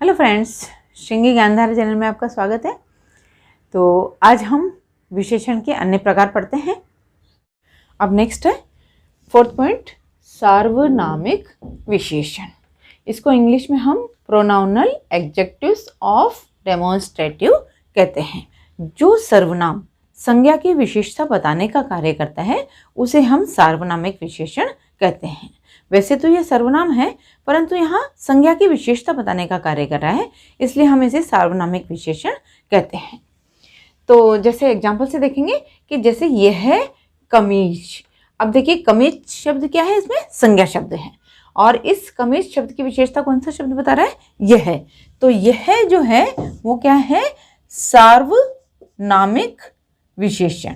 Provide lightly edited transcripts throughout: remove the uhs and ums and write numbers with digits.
Hello friends, Shringi Gyandhara channel में आपका स्वागत है। तो आज हम विशेषण के अन्य प्रकार पढ़ते हैं। अब नेक्स्ट है 4th पॉइंट, सार्वनामिक विशेषण। इसको इंग्लिश में हम प्रोनाउनल एडजेक्टिव्स ऑफ डेमोन्स्ट्रेटिव कहते हैं। जो सर्वनाम संज्ञा की विशेषता बताने का कार्य करता है उसे हम सार्वनामिक विशेषण कहते हैं। वैसे तो यह सर्वनाम है, परंतु यहाँ संज्ञा की विशेषता बताने का कार्य कर रहा है, इसलिए हम इसे सार्वनामिक विशेषण कहते हैं। तो जैसे एग्जाम्पल से देखेंगे कि जैसे यह है कमीज। अब देखिए कमीज शब्द क्या है, इसमें संज्ञा शब्द है और इस कमीज शब्द की विशेषता कौन सा शब्द बता रहा है, यह है। तो यह जो है वो क्या है, सार्वनामिक विशेषण।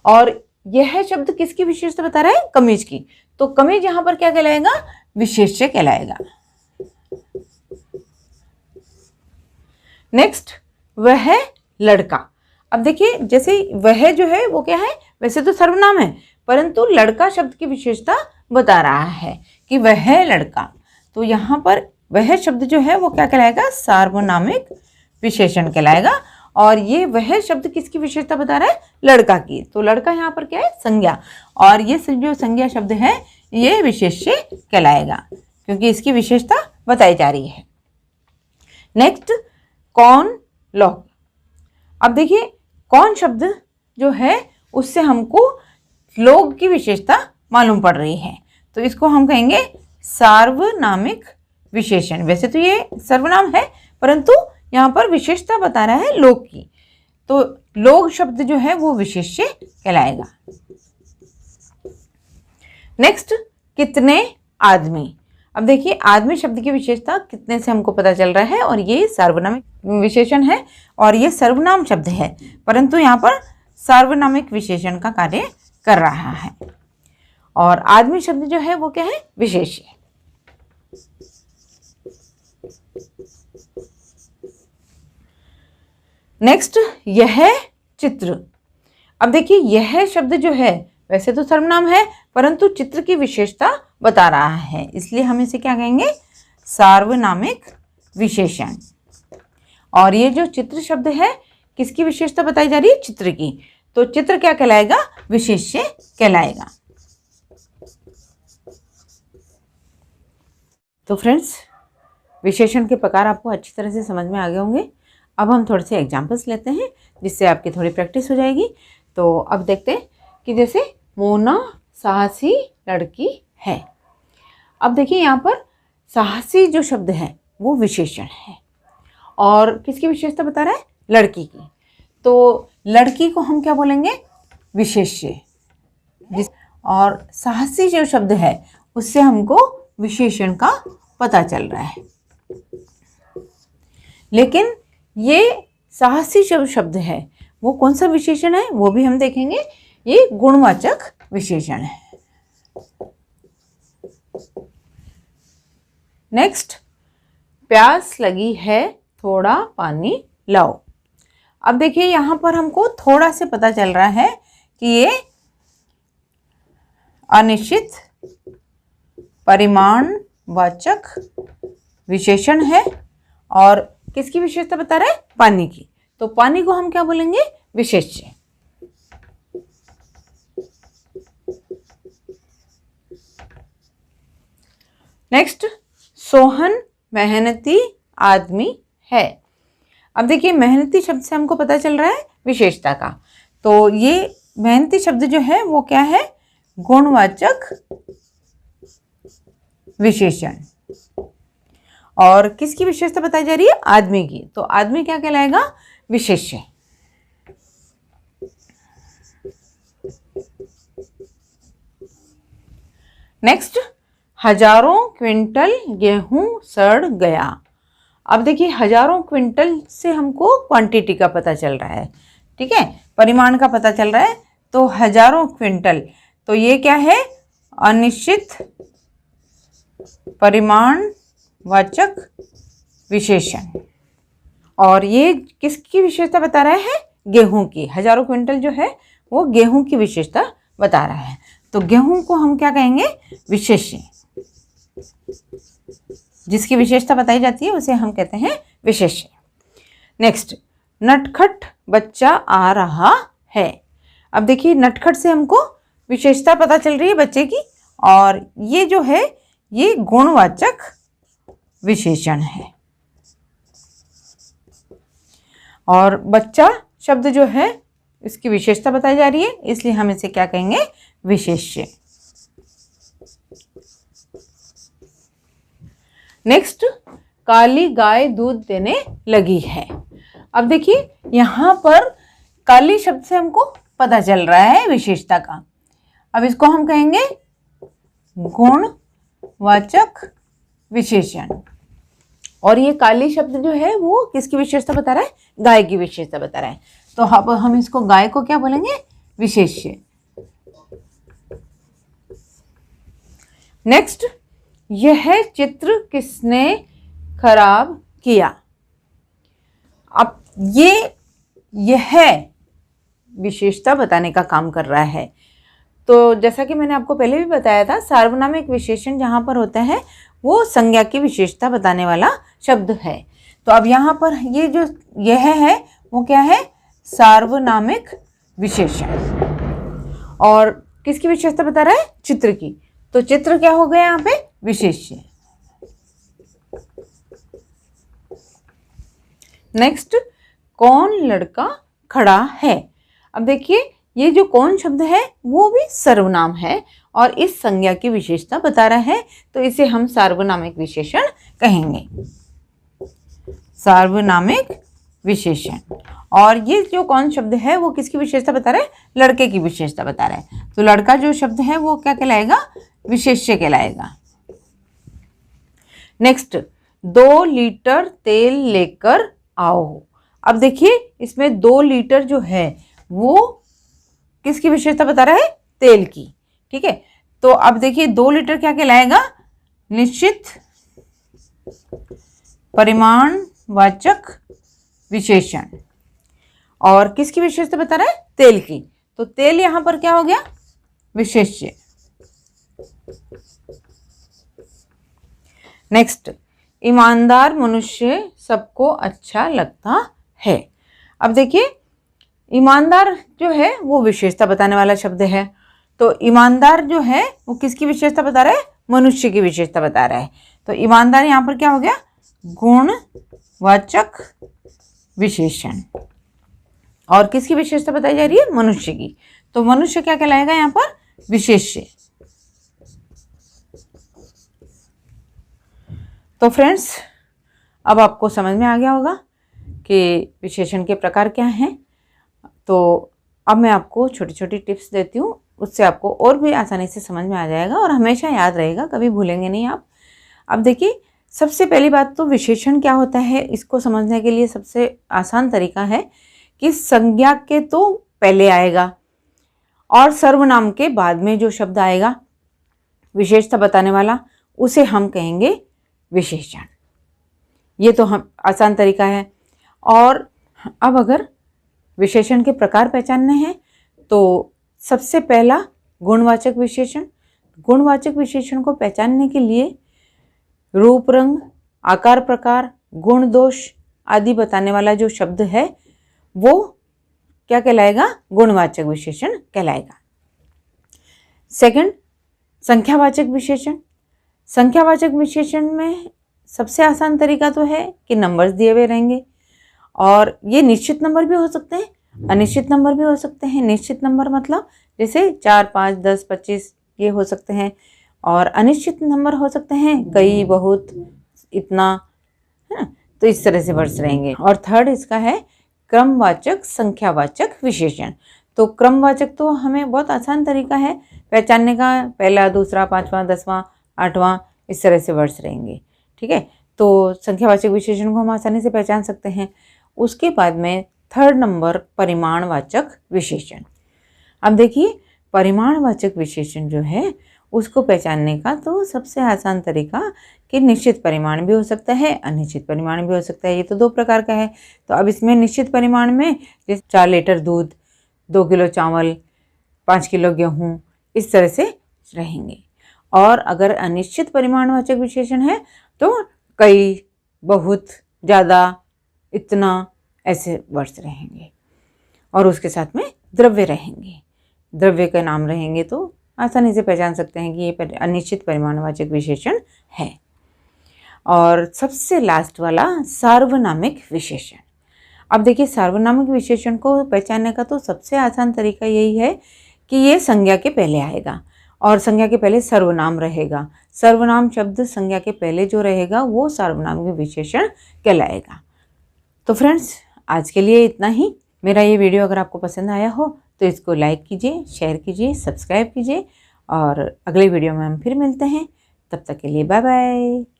और यह शब्द किसकी विशेषता बता रहा है, कमीज की। तो कमीज यहां पर क्या कहलाएगा, विशेष्य कहलाएगा। नेक्स्ट, वह लड़का। अब देखिए जैसे वह जो है वो क्या है, वैसे तो सर्वनाम है, परंतु लड़का शब्द की विशेषता बता रहा है कि वह लड़का। तो यहां पर वह शब्द जो है वो क्या कहलाएगा, सार्वनामिक विशेषण कहलाएगा। और ये वह शब्द किसकी विशेषता बता रहा है, लड़का की। तो लड़का यहाँ पर क्या है, संज्ञा, और ये जो संज्ञा शब्द है ये विशेष्य कहलाएगा क्योंकि इसकी विशेषता बताई जा रही है। नेक्स्ट, कौन लोग। अब देखिए कौन शब्द जो है उससे हमको लोग की विशेषता मालूम पड़ रही है, तो इसको हम कहेंगे सार्वनामिक विशेषण। वैसे तो ये सर्वनाम है, परंतु यहाँ पर विशेषता बता रहा है लोग की, तो लोग शब्द जो है वो विशेष्य कहलाएगा। नेक्स्ट, कितने आदमी। अब देखिए आदमी शब्द की विशेषता कितने से हमको पता चल रहा है, और ये सार्वनामिक विशेषण है और ये सर्वनाम शब्द है, परंतु यहाँ पर सार्वनामिक विशेषण का कार्य कर रहा है। और आदमी शब्द जो है वो क्या है, विशेष्य। नेक्स्ट, यह चित्र। अब देखिए यह शब्द जो है वैसे तो सर्वनाम है, परंतु चित्र की विशेषता बता रहा है, इसलिए हम इसे क्या कहेंगे, सार्वनामिक विशेषण। और ये जो चित्र शब्द है किसकी विशेषता बताई जा रही है, चित्र की। तो चित्र क्या कहलाएगा, विशेष्य कहलाएगा। तो फ्रेंड्स, विशेषण के प्रकार आपको अच्छी तरह से समझ में आ गए होंगे। अब हम थोड़े से एग्जाम्पल्स लेते हैं जिससे आपकी थोड़ी प्रैक्टिस हो जाएगी। तो अब देखते हैं कि जैसे मोना साहसी लड़की है। अब देखिए यहाँ पर साहसी जो शब्द है वो विशेषण है और किसकी विशेषता बता रहा है, लड़की की। तो लड़की को हम क्या बोलेंगे, विशेष्य। और साहसी जो शब्द है उससे हमको विशेषण का पता चल रहा है। लेकिन ये साहसी जो शब्द है वो कौन सा विशेषण है, वो भी हम देखेंगे। ये गुणवाचक विशेषण है। नेक्स्ट, प्यास लगी है थोड़ा पानी लाओ। अब देखिए यहाँ पर हमको थोड़ा से पता चल रहा है कि ये अनिश्चित परिमाणवाचक विशेषण है और किसकी विशेषता बता रहा है, पानी की। तो पानी को हम क्या बोलेंगे, विशेष्य। नेक्स्ट, सोहन मेहनती आदमी है। अब देखिए मेहनती शब्द से हमको पता चल रहा है विशेषता का। तो ये मेहनती शब्द जो है वो क्या है, गुणवाचक विशेषण। और किसकी विशेषता बताई जा रही है, आदमी की। तो आदमी क्या कहलाएगा, विशेष्य। नेक्स्ट, हजारों क्विंटल गेहूं सड़ गया। अब देखिए हजारों क्विंटल से हमको क्वांटिटी का पता चल रहा है, ठीक है, परिमाण का पता चल रहा है। तो हजारों क्विंटल, तो ये क्या है, अनिश्चित परिमाण वाचक विशेषण। और ये किसकी विशेषता बता रहा है, गेहूं की। हजारों क्विंटल जो है वो गेहूं की विशेषता बता रहा है। तो गेहूं को हम क्या कहेंगे, विशेष्य। जिसकी विशेषता बताई जाती है उसे हम कहते हैं विशेष्य। नेक्स्ट, नटखट बच्चा आ रहा है। अब देखिए नटखट से हमको विशेषता पता चल रही है बच्चे की, और ये जो है ये गुणवाचक विशेषण है। और बच्चा शब्द जो है इसकी विशेषता बताई जा रही है, इसलिए हम इसे क्या कहेंगे, विशेष्य। नेक्स्ट, काली गाय दूध देने लगी है। अब देखिए यहाँ पर काली शब्द से हमको पता चल रहा है विशेषता का। अब इसको हम कहेंगे गुणवाचक विशेषण। और ये काली शब्द जो है वो किसकी विशेषता बता रहा है, गाय की विशेषता बता रहा है। तो अब हम इसको गाय को क्या बोलेंगे, विशेष्य। नेक्स्ट, यह चित्र किसने खराब किया। अब यह विशेषता बताने का काम कर रहा है। तो जैसा कि मैंने आपको पहले भी बताया था, सार्वनामिक विशेषण जहाँ पर होता है वो संज्ञा की विशेषता बताने वाला शब्द है। तो अब यहाँ पर ये जो यह है वो क्या है, सार्वनामिक विशेषण। और किसकी विशेषता बता रहा है, चित्र की। तो चित्र क्या हो गया यहाँ पे, विशेष्य। नेक्स्ट, कौन लड़का खड़ा है। अब देखिए ये जो कौन शब्द है वो भी सर्वनाम है और इस संज्ञा की विशेषता बता रहा है, तो इसे हम सार्वनामिक विशेषण कहेंगे, सार्वनामिक विशेषण। और ये जो कौन शब्द है वो किसकी विशेषता बता रहा है, लड़के की विशेषता बता रहा है। तो लड़का जो शब्द है वो क्या कहलाएगा, विशेष्य कहलाएगा। नेक्स्ट, 2 लीटर तेल लेकर आओ। अब देखिए इसमें 2 लीटर जो है वो किसकी विशेषता बता रहा है, तेल की। ठीक है, तो अब देखिए 2 लीटर क्या कहलाएगा, निश्चित परिमाणवाचक विशेषण। और किसकी विशेषता बता रहा है, तेल की। तो तेल यहां पर क्या हो गया, विशेष्य। नेक्स्ट, ईमानदार मनुष्य सबको अच्छा लगता है। अब देखिए ईमानदार जो है वो विशेषता बताने वाला शब्द है। तो ईमानदार जो है वो किसकी विशेषता बता रहा है, मनुष्य की विशेषता बता रहा है। तो ईमानदार यहाँ पर क्या हो गया, गुणवाचक विशेषण। और किसकी विशेषता बताई जा रही है, मनुष्य की। तो मनुष्य क्या कहलाएगा यहाँ पर, विशेष्य। तो फ्रेंड्स अब आपको समझ में आ गया होगा कि विशेषण के प्रकार क्या हैं। तो अब मैं आपको छोटी छोटी टिप्स देती हूँ, उससे आपको और भी आसानी से समझ में आ जाएगा और हमेशा याद रहेगा, कभी भूलेंगे नहीं आप। अब देखिए सबसे पहली बात तो विशेषण क्या होता है इसको समझने के लिए सबसे आसान तरीका है कि संज्ञा के तो पहले आएगा और सर्वनाम के बाद में जो शब्द आएगा विशेषता बताने वाला उसे हम कहेंगे विशेषण। ये तो हम आसान तरीका है। और अब अगर विशेषण के प्रकार पहचानने हैं तो सबसे पहला गुणवाचक विशेषण। गुणवाचक विशेषण को पहचानने के लिए रूप, रंग, आकार, प्रकार, गुण, दोष आदि बताने वाला जो शब्द है वो क्या कहलाएगा, गुणवाचक विशेषण कहलाएगा। सेकंड, संख्यावाचक विशेषण। संख्यावाचक विशेषण में सबसे आसान तरीका तो है कि नंबर्स दिए हुए रहेंगे और ये निश्चित नंबर भी हो सकते हैं, अनिश्चित नंबर भी हो सकते हैं। निश्चित नंबर मतलब जैसे 4, 5, 10, 25 ये हो सकते हैं, और अनिश्चित नंबर हो सकते हैं कई, बहुत, इतना, है ना। तो इस तरह से वर्ड्स रहेंगे। और थर्ड इसका है क्रमवाचक संख्यावाचक विशेषण। तो क्रमवाचक तो हमें बहुत आसान तरीका है पहचानने का, पहला, दूसरा, 5वां, 10वां, 8वां इस तरह से वर्ड्स रहेंगे। ठीक है, तो संख्यावाचक विशेषण को हम आसानी से पहचान सकते हैं। उसके बाद में थर्ड नंबर परिमाणवाचक विशेषण। अब देखिए परिमाणवाचक विशेषण जो है उसको पहचानने का तो सबसे आसान तरीका कि निश्चित परिमाण भी हो सकता है, अनिश्चित परिमाण भी हो सकता है। ये तो 2 प्रकार का है। तो अब इसमें निश्चित परिमाण में जैसे 4 लीटर दूध, 2 किलो चावल, 5 किलो गेहूँ इस तरह से रहेंगे। और अगर अनिश्चित परिमाणवाचक विशेषण है तो कई, बहुत, ज़्यादा, इतना, ऐसे वर्ड्स रहेंगे। और उसके साथ में द्रव्य रहेंगे। द्रव्य का नाम रहेंगे तो आसानी से पहचान सकते हैं कि ये अनिश्चित परिमाणवाचक विशेषण है। और सबसे लास्ट वाला सार्वनामिक विशेषण। अब देखिए, सार्वनामिक विशेषण को पहचानने का तो सबसे आसान तरीका यही है कि ये संज्ञा के पहले आएगा और संज्ञा के पहले सर्वनाम रहेगा। सर्वनाम शब्द संज्ञा के पहले जो रहेगा वो सार्वनामिक विशेषण कहलाएगा। तो फ्रेंड्स, आज के लिए इतना ही। मेरा ये वीडियो अगर आपको पसंद आया हो तो इसको लाइक कीजिए, शेयर कीजिए, सब्सक्राइब कीजिए और अगले वीडियो में हम फिर मिलते हैं। तब तक के लिए बाय बाय।